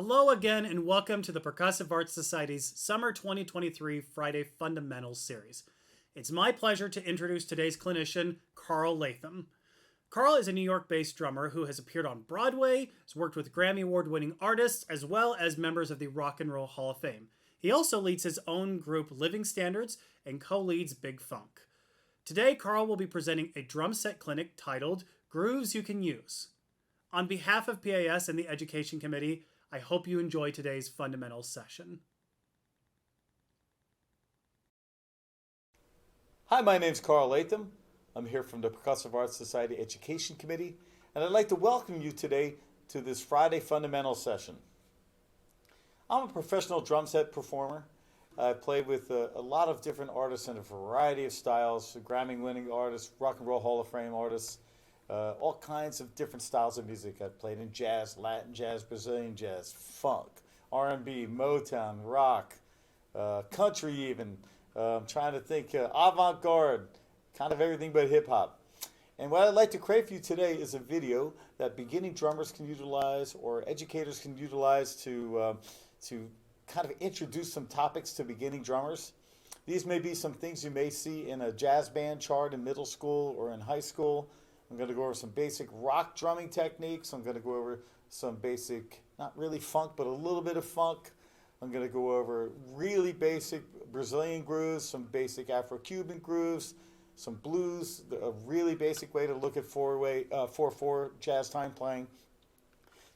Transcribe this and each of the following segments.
Hello again, and welcome to the Percussive Arts Society's Summer 2023 Friday Fundamentals Series. It's my pleasure to introduce today's clinician, Karl Latham. Karl is a New York-based drummer who has appeared on Broadway, has worked with Grammy Award-winning artists, as well as members of the Rock and Roll Hall of Fame. He also leads his own group Living Standards and co-leads Big Funk. Today, Karl will be presenting a drum set clinic titled Grooves You Can Use. On behalf of PAS and the Education Committee, I hope you enjoy today's fundamentals session. Hi, my name's Karl Latham. I'm here from the Percussive Arts Society Education Committee, and I'd like to welcome you today to this Friday fundamentals session. I'm a professional drum set performer. I've played with a lot of different artists in a variety of styles, Grammy-winning artists, Rock and Roll Hall of Fame artists, all kinds of different styles of music. I've played in jazz, Latin jazz, Brazilian jazz, funk, R&B, Motown, rock, country even. I'm trying to think, avant-garde, kind of everything but hip-hop. And what I'd like to create for you today is a video that beginning drummers can utilize or educators can utilize to kind of introduce some topics to beginning drummers. These may be some things you may see in a jazz band chart in middle school or in high school. I'm going to go over some basic rock drumming techniques. I'm going to go over some basic, not really funk, but a little bit of funk. I'm going to go over really basic Brazilian grooves, some basic Afro-Cuban grooves, some blues, a really basic way to look at 4/4 jazz time playing.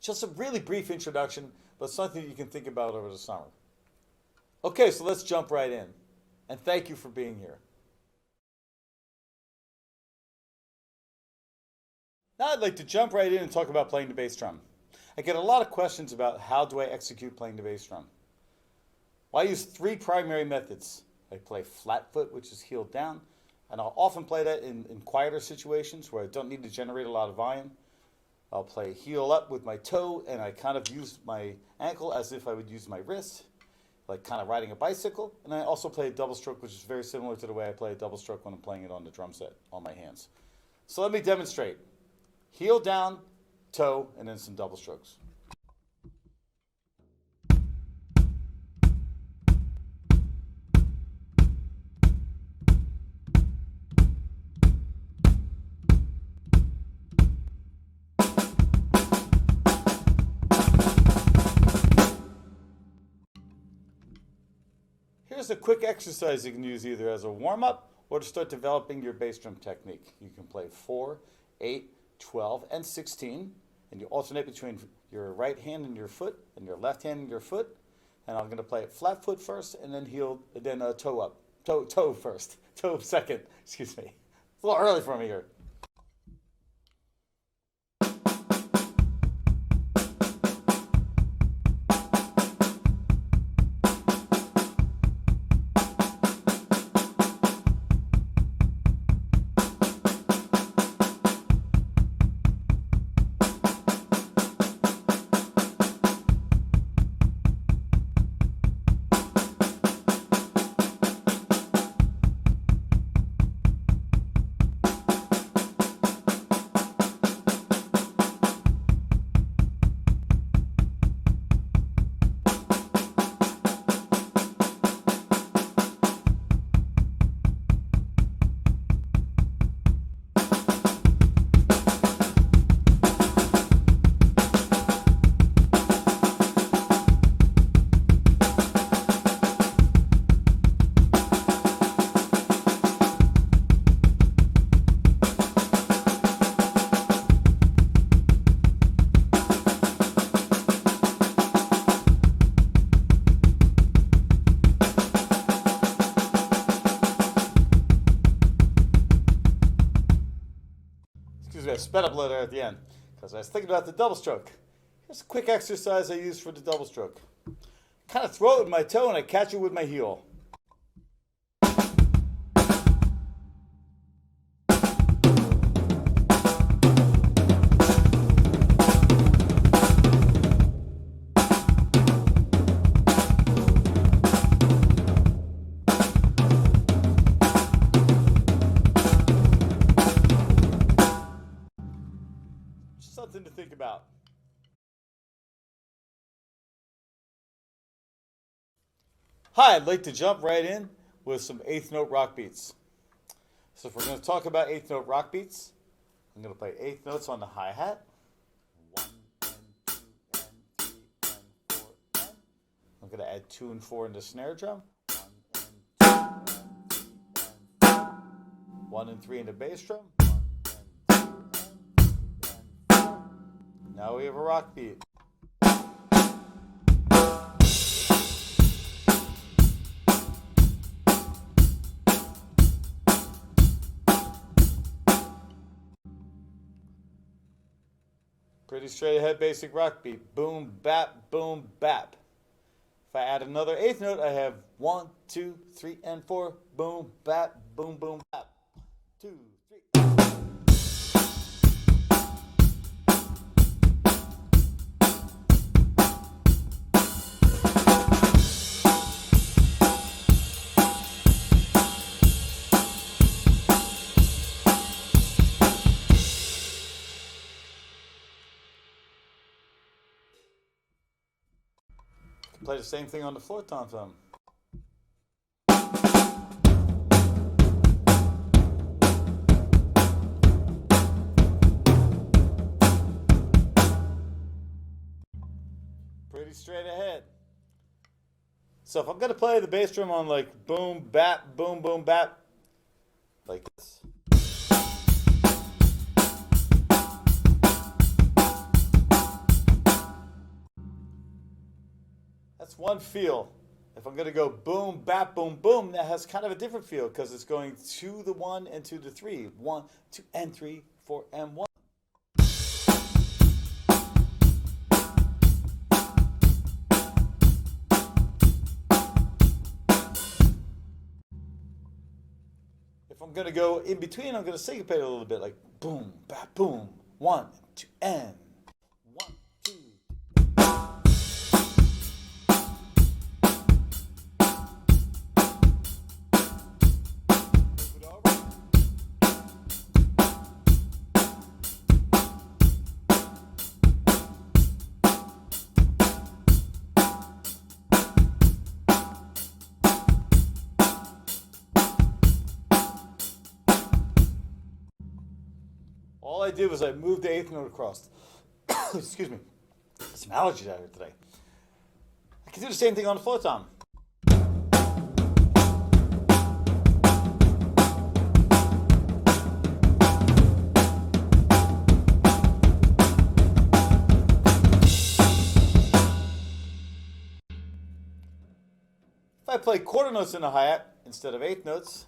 Just a really brief introduction, but something you can think about over the summer. Okay, so let's jump right in. And thank you for being here. Now I'd like to jump right in and talk about playing the bass drum. I get a lot of questions about how do I execute playing the bass drum. Well, I use three primary methods. I play flat foot, which is heel down, and I'll often play that in quieter situations where I don't need to generate a lot of volume. I'll play heel up with my toe, and I kind of use my ankle as if I would use my wrist, like kind of riding a bicycle. And I also play a double stroke, which is very similar to the way I play a double stroke when I'm playing it on the drum set on my hands. So let me demonstrate. Heel down, toe, and then some double strokes. Here's a quick exercise you can use either as a warm-up or to start developing your bass drum technique. You can play 4, 8, 12, and 16, and you alternate between your right hand and your foot and your left hand and your foot. And I'm going to play it flat foot first, and then heel, then toe up, toe first, toe second. Excuse me, it's a little early for me here. I sped up a little at the end because I was thinking about the double stroke. Here's a quick exercise I use for the double stroke. Kind of throw it with my toe and I catch it with my heel. Something to think about. Hi, I'd like to jump right in with some eighth note rock beats. So if we're going to talk about eighth note rock beats, I'm going to play eighth notes on the hi-hat. 1 and 2 and 3 and 4 and. I'm going to add 2 and 4 in the snare drum. 1 and 2 and 3 and 4. 1 and 3 in the bass drum. 1 and 2 and 3 and 4. Now we have a rock beat. Pretty straight ahead basic rock beat. Boom, bap, boom, bap. If I add another eighth note, I have 1, 2, 3, and 4. Boom, bap, boom, boom, bap. 2, 3. Play the same thing on the floor tom tom. Pretty straight ahead. So if I'm going to play the bass drum on like boom, bap, boom, boom, bap, like this. That's one feel. If I'm going to go boom, bap, boom, boom, that has kind of a different feel because it's going to the 1 and to the 3. 1, 2, and 3, 4, and 1. If I'm going to go in between, I'm going to syncopate a little bit like boom, bap, boom. 1, 2, and 1, 2. All I did was I moved the eighth note across. Excuse me. Some allergies out here today. I can do the same thing on the floor tom. If I play quarter notes in the hi-hat instead of eighth notes,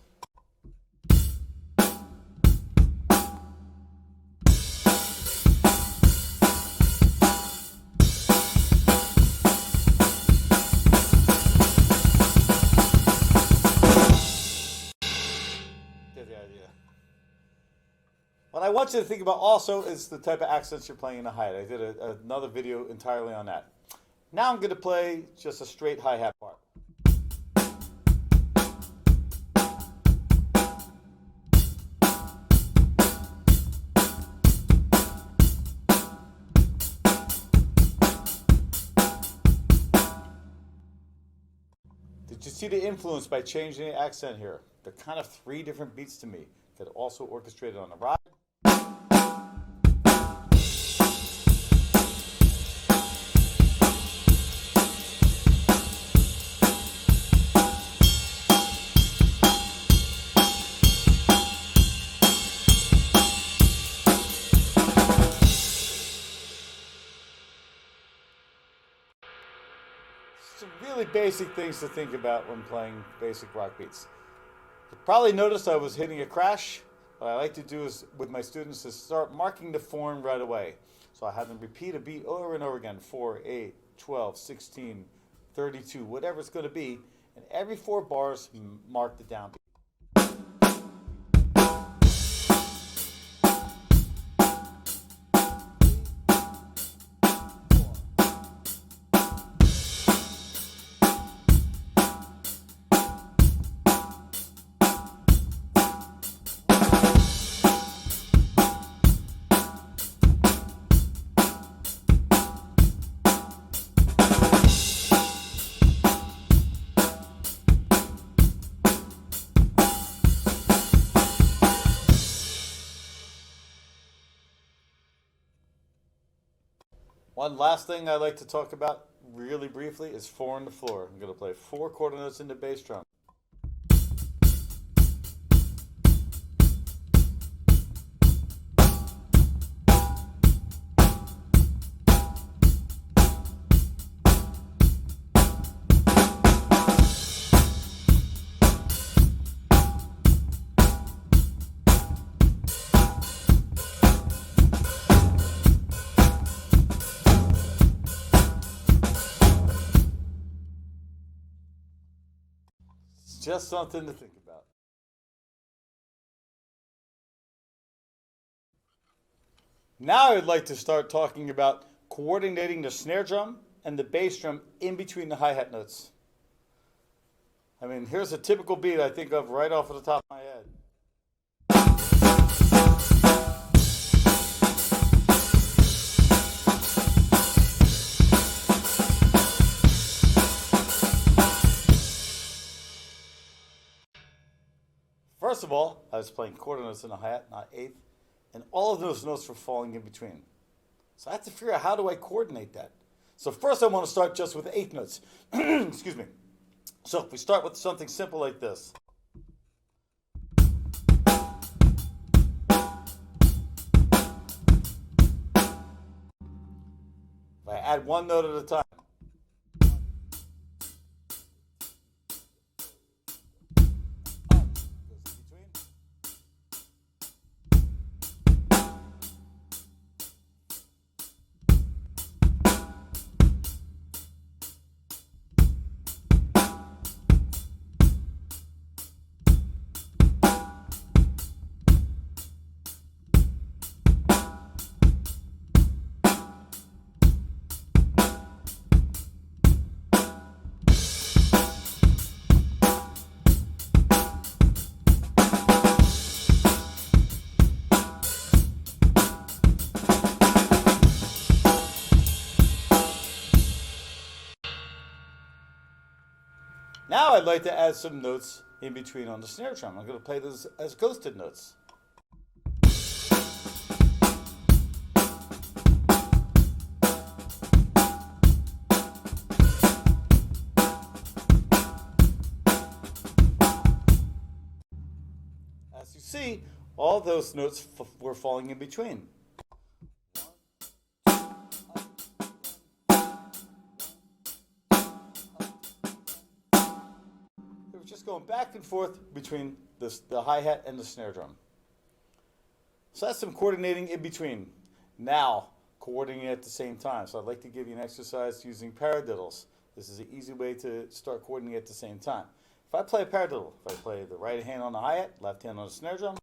what I want you to think about also is the type of accents you're playing in the hi-hat. I did another video entirely on that. Now I'm going to play just a straight hi-hat part. Did you see the influence by changing the accent here? They're kind of 3 different beats to me that are also orchestrated on the ride. Some really basic things to think about when playing basic rock beats. You probably noticed I was hitting a crash. What I like to do is with my students is start marking the form right away. So I have them repeat a beat over and over again, 4, 8, 12, 16, 32, whatever it's going to be. And every 4 bars, mark the downbeat. One last thing I'd like to talk about really briefly is 4 on the floor. I'm going to play 4 quarter notes in the bass drum. Just something to think about. Now I'd like to start talking about coordinating the snare drum and the bass drum in between the hi-hat notes. I mean, here's a typical beat I think of right off of the top of my head. First of all, I was playing quarter notes in the hi-hat, not eighth, and all of those notes were falling in between. So I have to figure out how do I coordinate that. So first I want to start just with eighth notes. Excuse me. So if we start with something simple like this. If I add one note at a time. Now I'd like to add some notes in between on the snare drum. I'm going to play those as ghosted notes. As you see, all those notes were falling in between. Just going back and forth between the hi-hat and the snare drum. So that's some coordinating in between. Now, coordinating at the same time. So I'd like to give you an exercise using paradiddles. This is an easy way to start coordinating at the same time. If I play a paradiddle, if I play the right hand on the hi-hat, left hand on the snare drum.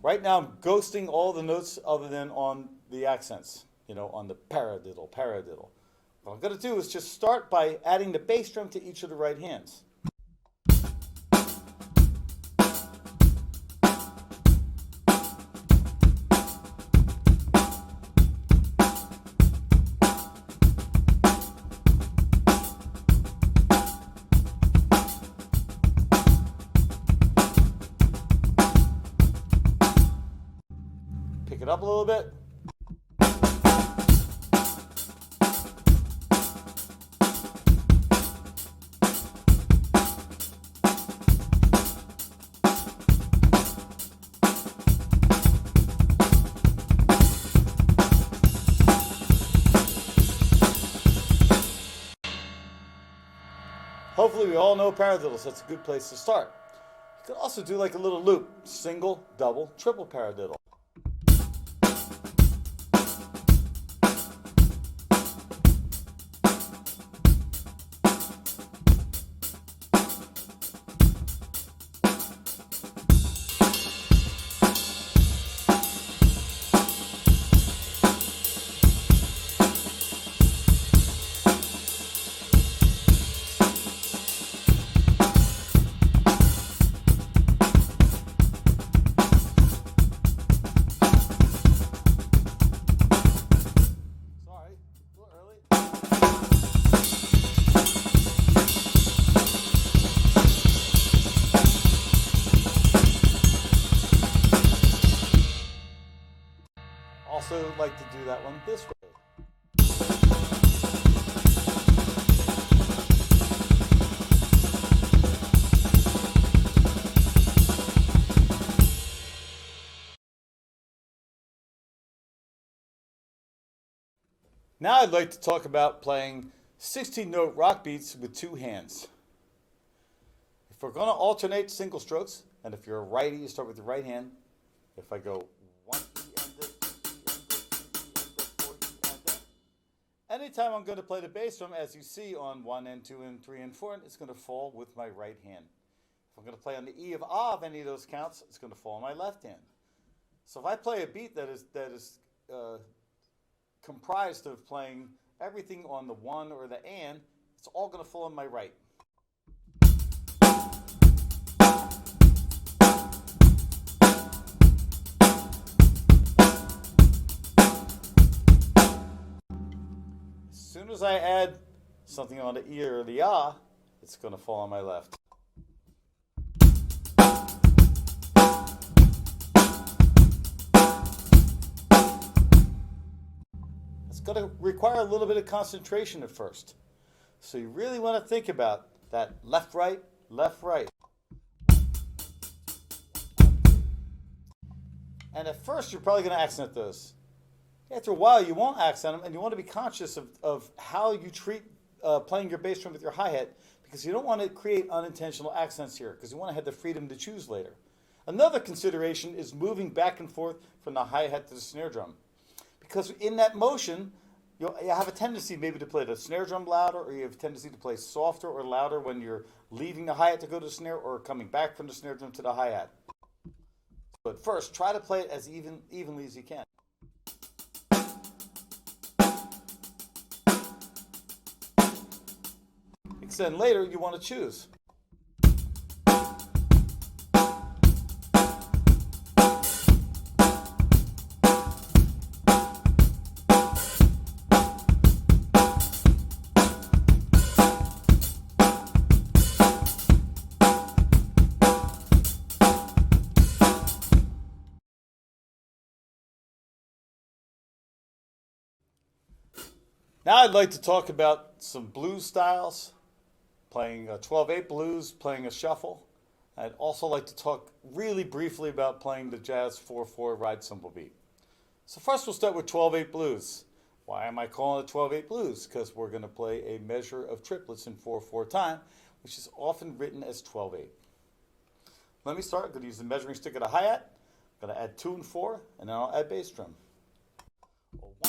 Right now I'm ghosting all the notes other than on the accents. You know, on the paradiddle. What I'm going to do is just start by adding the bass drum to each of the right hands. Pick it up a little bit. Hopefully we all know paradiddles. That's a good place to start. You could also do like a little loop. Single, double, triple paradiddle. do that one this way. Now I'd like to talk about playing 16-note rock beats with two hands. If we're going to alternate single strokes, and if you're a righty, you start with the right hand. If I go 1 E and the 2 E and the 3 E and the 4 E and the. Anytime I'm going to play the bass drum, as you see on 1 and 2 and 3 and 4, it's going to fall with my right hand. If I'm going to play on the E of any of those counts, it's going to fall on my left hand. So if I play a beat that is comprised of playing everything on the one or the and, it's all going to fall on my right. As soon as I add something on the E or the ah, it's going to fall on my left. Going to require a little bit of concentration at first. So you really want to think about that left, right, left, right. And at first you're probably going to accent those. After a while you won't accent them, and you want to be conscious of how you treat playing your bass drum with your hi-hat, because you don't want to create unintentional accents here, because you want to have the freedom to choose later. Another consideration is moving back and forth from the hi-hat to the snare drum. Because in that motion, you have a tendency maybe to play the snare drum louder, or you have a tendency to play softer or louder when you're leaving the hi-hat to go to the snare, or coming back from the snare drum to the hi-hat. But first, try to play it as evenly as you can. Because then later you want to choose. Now I'd like to talk about some blues styles, playing a 12/8 blues, playing a shuffle. I'd also like to talk really briefly about playing the jazz 4/4 ride cymbal beat. So first we'll start with 12/8 blues. Why am I calling it 12/8 blues? Because we're going to play a measure of triplets in 4/4 time, which is often written as 12/8. Let me start. I'm going to use the measuring stick of the hi-hat. I'm going to add 2 and 4, and then I'll add bass drum. 1, 2.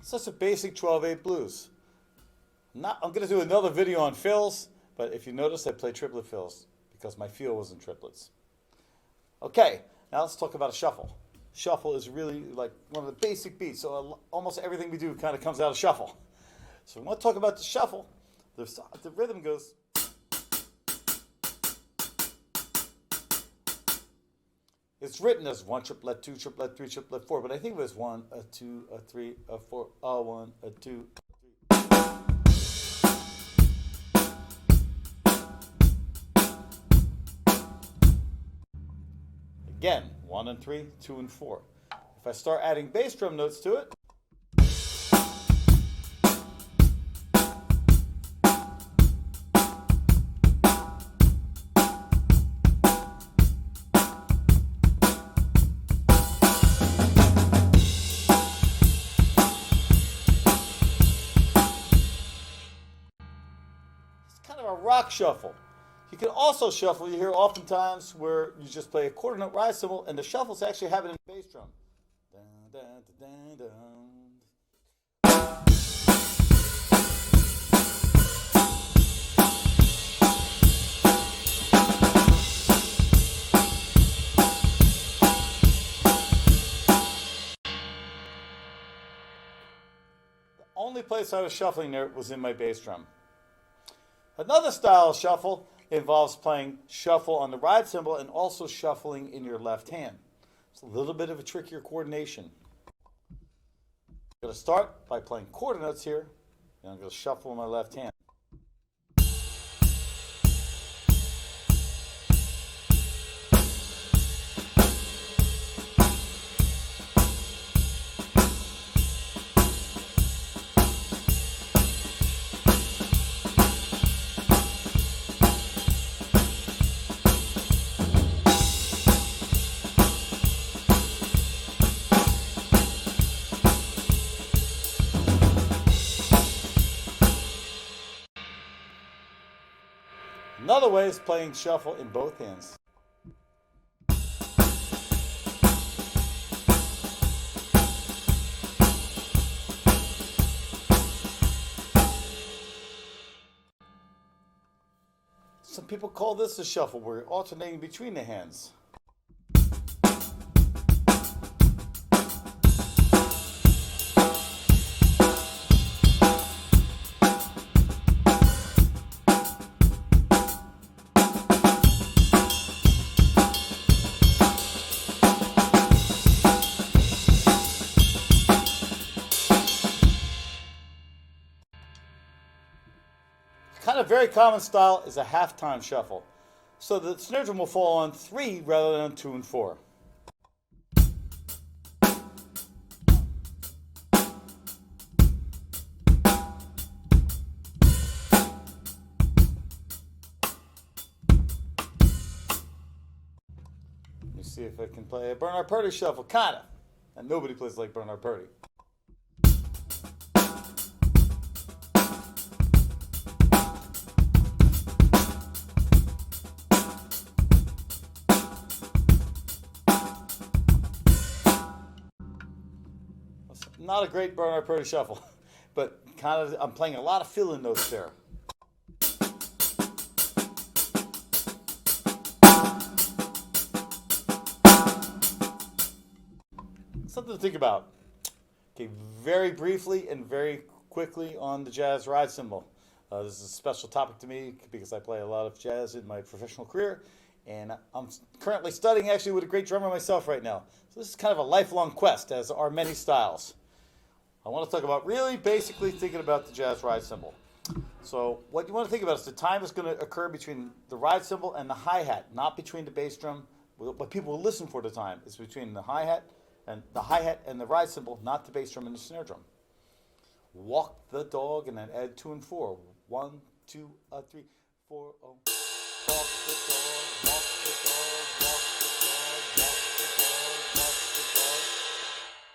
So that's a basic 12/8 blues. I'm going to do another video on fills, but if you notice, I play triplet fills because my feel was in triplets. Okay, now let's talk about a shuffle. Shuffle is really like one of the basic beats, so almost everything we do kind of comes out of shuffle. So we want to talk about the shuffle. The rhythm goes. It's written as 1 triplet, 2 triplet, 3 triplet, 4, but I think it was 1, a 2, a 3, a 4, a 1, a 2, a 3. Again, 1 and 3, 2 and 4. If I start adding bass drum notes to it, rock shuffle. You can also shuffle. You hear oftentimes where you just play a quarter note ride cymbal, and the shuffles actually have it in the bass drum. Dun, dun, dun, dun, dun. place I was shuffling there was in my bass drum. Another style of shuffle involves playing shuffle on the ride cymbal and also shuffling in your left hand. It's a little bit of a trickier coordination. I'm going to start by playing quarter notes here, and I'm going to shuffle in my left hand. Another way is playing shuffle in both hands. Some people call this a shuffle where you're alternating between the hands. Kind of very common style is a half-time shuffle. So the snare drum will fall on 3 rather than 2 and 4. Let me see if I can play a Bernard Purdie shuffle, kinda. And nobody plays like Bernard Purdie. Not a great Bernard Purdie shuffle, but kind of I'm playing a lot of fill-in notes there. Something to think about. Okay, very briefly and very quickly on the jazz ride cymbal. This is a special topic to me because I play a lot of jazz in my professional career, and I'm currently studying actually with a great drummer myself right now. So this is kind of a lifelong quest, as are many styles. I want to talk about really basically thinking about the jazz ride cymbal. So what you want to think about is the time is going to occur between the ride cymbal and the hi-hat, not between the bass drum. What people will listen for the time is between the hi-hat and the ride cymbal, not the bass drum and the snare drum. Walk the dog and then add 2 and 4. 1, 2, 3, 4. Oh. Walk the dog, walk the dog, walk the dog, walk the dog, walk the dog.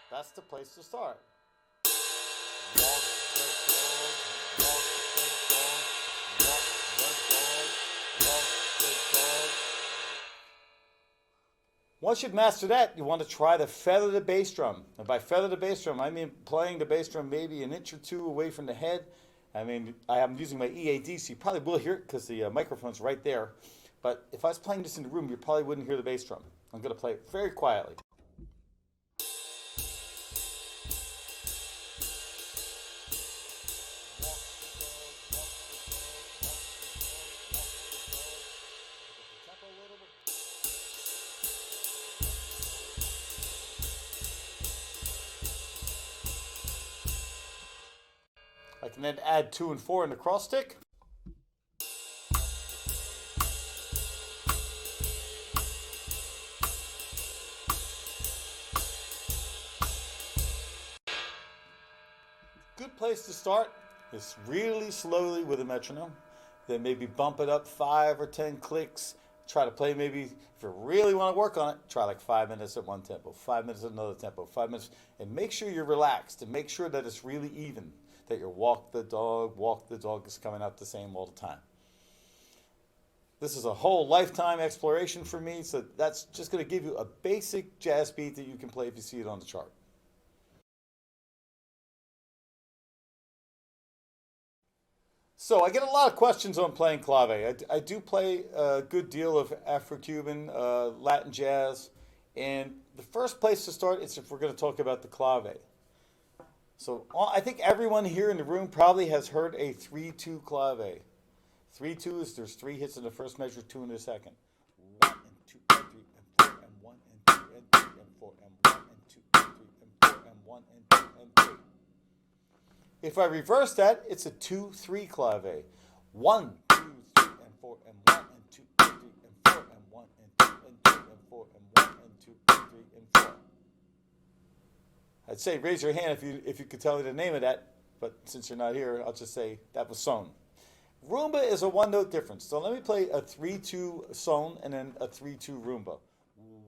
That's the place to start. Walk the dog, walk the dog, walk the dog, walk the dog. Once you've mastered that, you want to try to feather the bass drum. And by feather the bass drum, I mean playing the bass drum maybe an inch or 2 away from the head. I mean, I am using my EAD, so you probably will hear it because the microphone's right there. But if I was playing this in the room, you probably wouldn't hear the bass drum. I'm going to play it very quietly. I can then add 2 and 4 in the cross stick. Good place to start is really slowly with a metronome. Then maybe bump it up 5 or 10 clicks. Try to play maybe, if you really want to work on it, try like 5 minutes at one tempo, 5 minutes at another tempo, 5 minutes. And make sure you're relaxed and make sure that it's really even. That your walk the dog is coming out the same all the time. This is a whole lifetime exploration for me, so that's just going to give you a basic jazz beat that you can play if you see it on the chart. So I get a lot of questions on playing clave. I do play a good deal of Afro-Cuban, Latin jazz, and the first place to start is if we're going to talk about the clave. So I think everyone here in the room probably has heard a 3-2 clave. 3-2 is there's 3 hits in the first measure, 2 in the second. 1 and 2 and 3 and 4 and 1 and 2 and 3 and 4 and 1 and 2 and 3 and 4 and 1 and 2 and 3. If I reverse that, it's a 2-3 clave. 1, 2, 3 and 4 and 1 and 2 and 3 and 4 and 1 and 2 and 3 and 4 and 1 and 2 and 3 and 4. I'd say raise your hand if you could tell me the name of that, but since you're not here, I'll just say that was sewn. Rumba is a one-note difference. So let me play a 3-2 sewn and then a 3-2 rumba.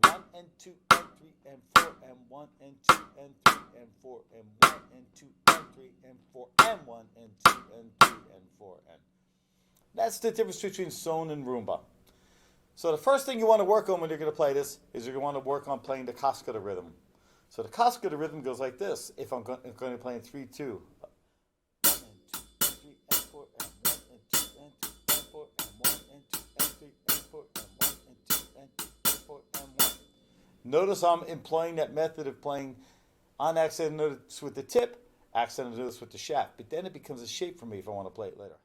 1 and 2 and 3 and 4 and 1 and 2 and 3 and 4 and 1 and 2 and 3 and 4 and 1 and 2 and 3 and 4 and. That's the difference between sewn and rumba. So the first thing you want to work on when you're going to play this is you're going to want to work on playing the cascada rhythm. So the cascada rhythm goes like this. If I'm going to be playing 3-2. 1 and 2 and 3 and 4 and 1 and 2 and 3 and 4 and 1 and 2 and 3 and 4 and 1 and 2 and 3 and 4 and 1. Notice I'm employing that method of playing unaccented notes with the tip, accented notes with the shaft. But then it becomes a shape for me if I want to play it later.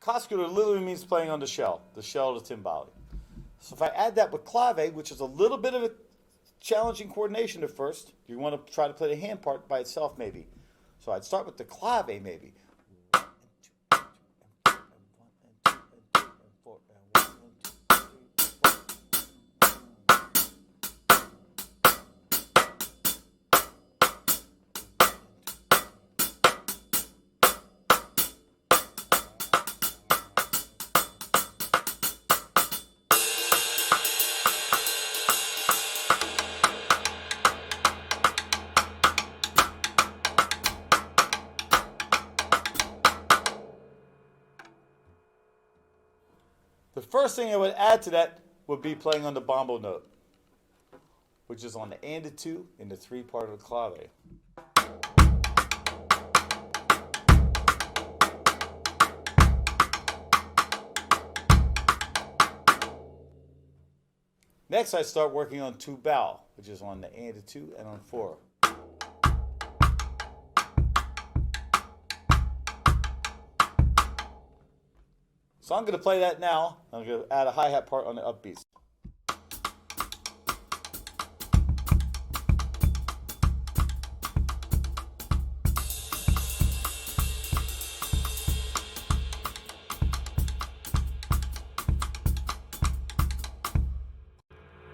Cascada literally means playing on the shell of the timbale. So if I add that with clave, which is a little bit of a challenging coordination at first, you want to try to play the hand part by itself maybe. So I'd start with the clave maybe. 1 and 2 and 3 and 4 and 1 and 2 and 3 and 4 and 1 and 2 and 3 and 4. The first thing I would add to that would be playing on the bombo note, which is on the and the 2 in the 3 part of the clave. Next, I start working on 2 bow, which is on the and the 2 and on 4. So I'm going to play that now. I'm going to add a hi-hat part on the upbeats.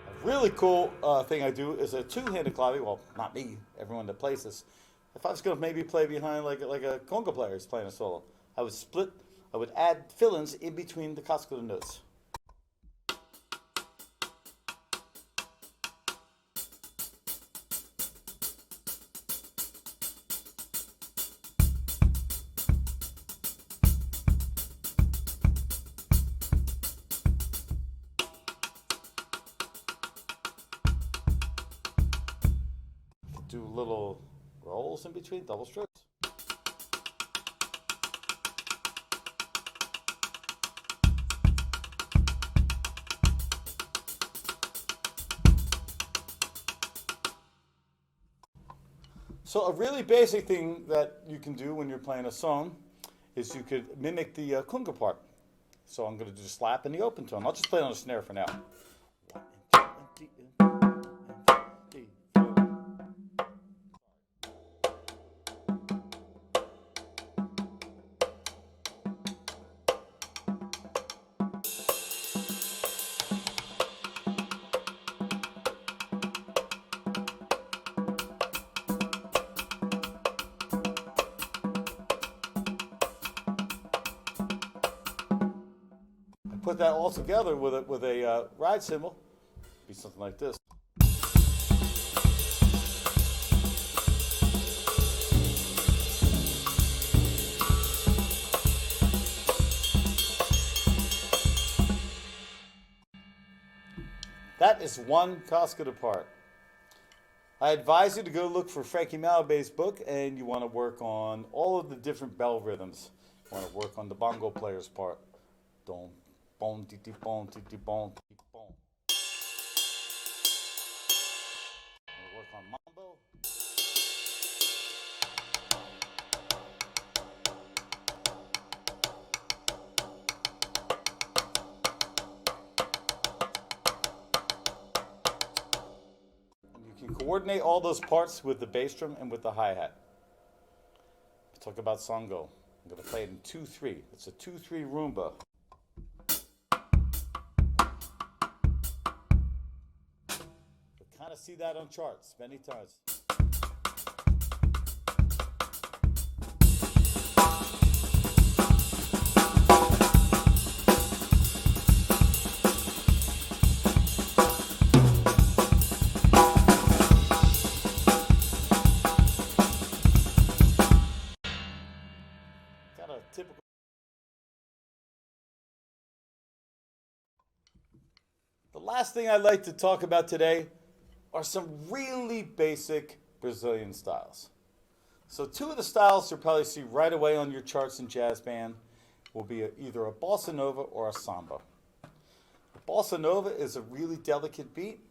A really cool thing I do is a 2-handed clave. Well, not me, everyone that plays this. If I was going to maybe play behind like a conga player is playing a solo, I would add fill-ins in between the cascada notes. Do little rolls in between, double strokes. So a really basic thing that you can do when you're playing a song is you could mimic the conga part. So I'm going to do the slap and the open tone. I'll just play it on the snare for now. 1 and 2 and 3 and 4. Put that all together with a ride cymbal, be something like this. That is one cascada part. I advise you to go look for Frankie Malabay's book, and you want to work on all of the different bell rhythms. You want to work on the bongo player's part. dom, bom, titi, bom, titi, bom, titi, bom. We'll work on mambo. You can coordinate all those parts with the bass drum and with the hi-hat. Talk about songo. I'm going to play it in 2-3. It's a 2-3 rumba. You'll kind of see that on charts many times. Typical. The last thing I'd like to talk about today are some really basic Brazilian styles. So two of the styles you'll probably see right away on your charts in jazz band will be either a bossa nova or a samba. The bossa nova is a really delicate beat.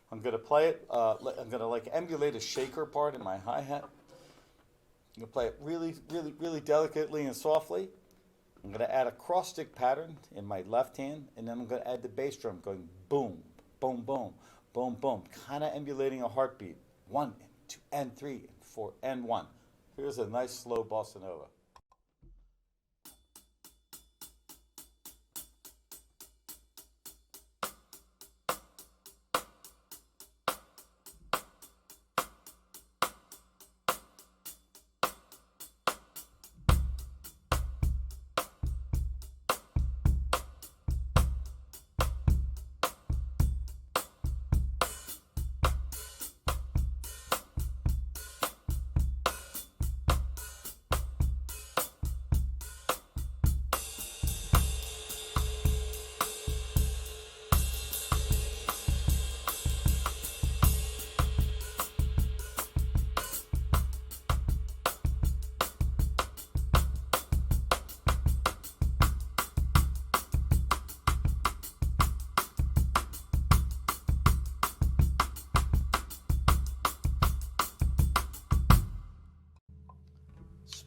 I'm going to play it, I'm going to emulate a shaker part in my hi-hat. I'm going to play it really delicately and softly. I'm going to add a cross stick pattern in my left hand, and then I'm going to add the bass drum going boom, boom, boom, boom, boom, kind of emulating a heartbeat. 1 and 2 and 3 and 4 and 1. Here's a nice slow bossa nova.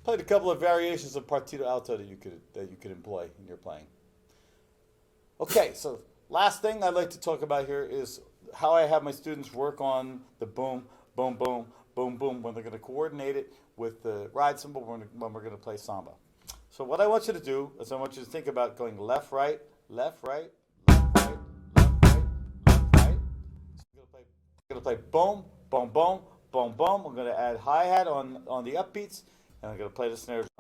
Played a couple of variations of partito alto that you could employ in your playing. Okay, so last thing I'd like to talk about here is how I have my students work on the boom, boom, boom, boom, boom when they're going to coordinate it with the ride cymbal when we're going to play samba. So what I want you to do is I want you to think about going left, right, left, right, left, right, left, right, left, right. So we're going to play boom, boom, boom, boom, boom. We're going to add hi-hat on the upbeats. And I'm going to play the snare drum.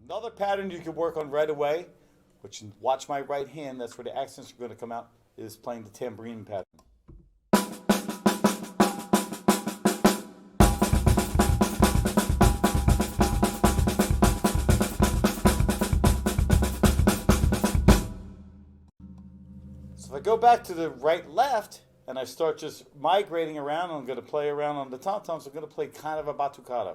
Another pattern you can work on right away, which watch my right hand, that's where the accents are going to come out, is playing the tambourine pattern. If I go back to the right-left and I start just migrating around, I'm going to play around on the tom-toms, I'm going to play kind of a batucada.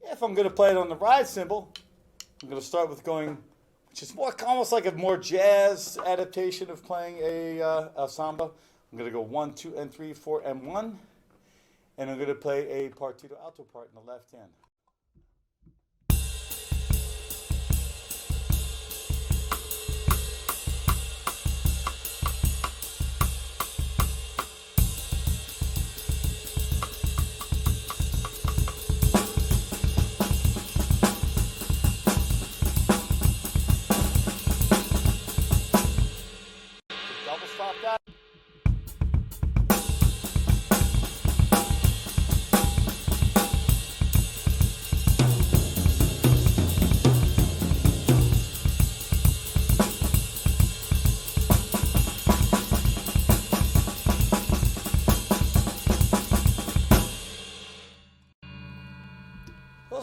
If I'm going to play it on the ride cymbal, I'm going to start with going, which is more almost like a more jazz adaptation of playing a samba. I'm going to go 1, 2, and 3, 4, and 1. And I'm going to play a partito alto part in the left hand.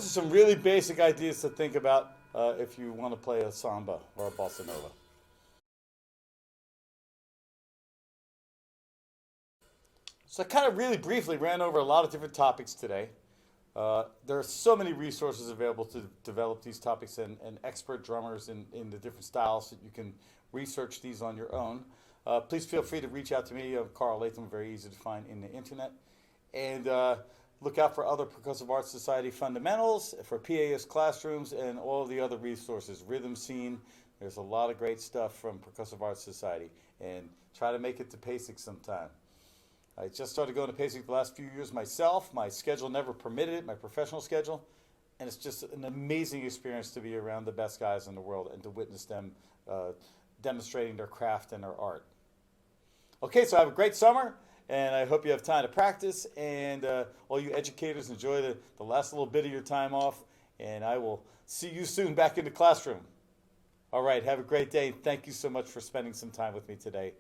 those are some really basic ideas to think about if you want to play a samba or a bossa nova. So I kind of really briefly ran over a lot of different topics today. There are so many resources available to develop these topics and expert drummers in the different styles that you can research these on your own. Please feel free to reach out to me. Karl Latham, very easy to find in the internet. And look out for other Percussive Arts Society fundamentals, for PAS classrooms, and all the other resources. Rhythm Scene, there's a lot of great stuff from Percussive Arts Society. And try to make it to PASIC sometime. I just started going to PASIC the last few years myself. My schedule never permitted it, my professional schedule. And it's just an amazing experience to be around the best guys in the world and to witness them demonstrating their craft and their art. Okay, so have a great summer, and I hope you have time to practice. And all you educators, enjoy the last little bit of your time off. And I will see you soon back in the classroom. All right, have a great day. Thank you so much for spending some time with me today.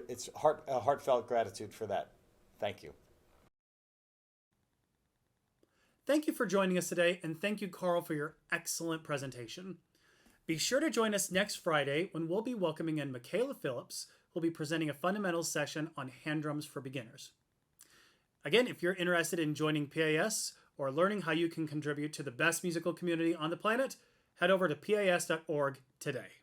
It's a heartfelt gratitude for that. Thank you. Thank you for joining us today, and thank you, Karl, for your excellent presentation. Be sure to join us next Friday when we'll be welcoming in Michaela Phillips, who'll be presenting a fundamentals session on hand drums for beginners. Again, if you're interested in joining PAS or learning how you can contribute to the best musical community on the planet, head over to pas.org today.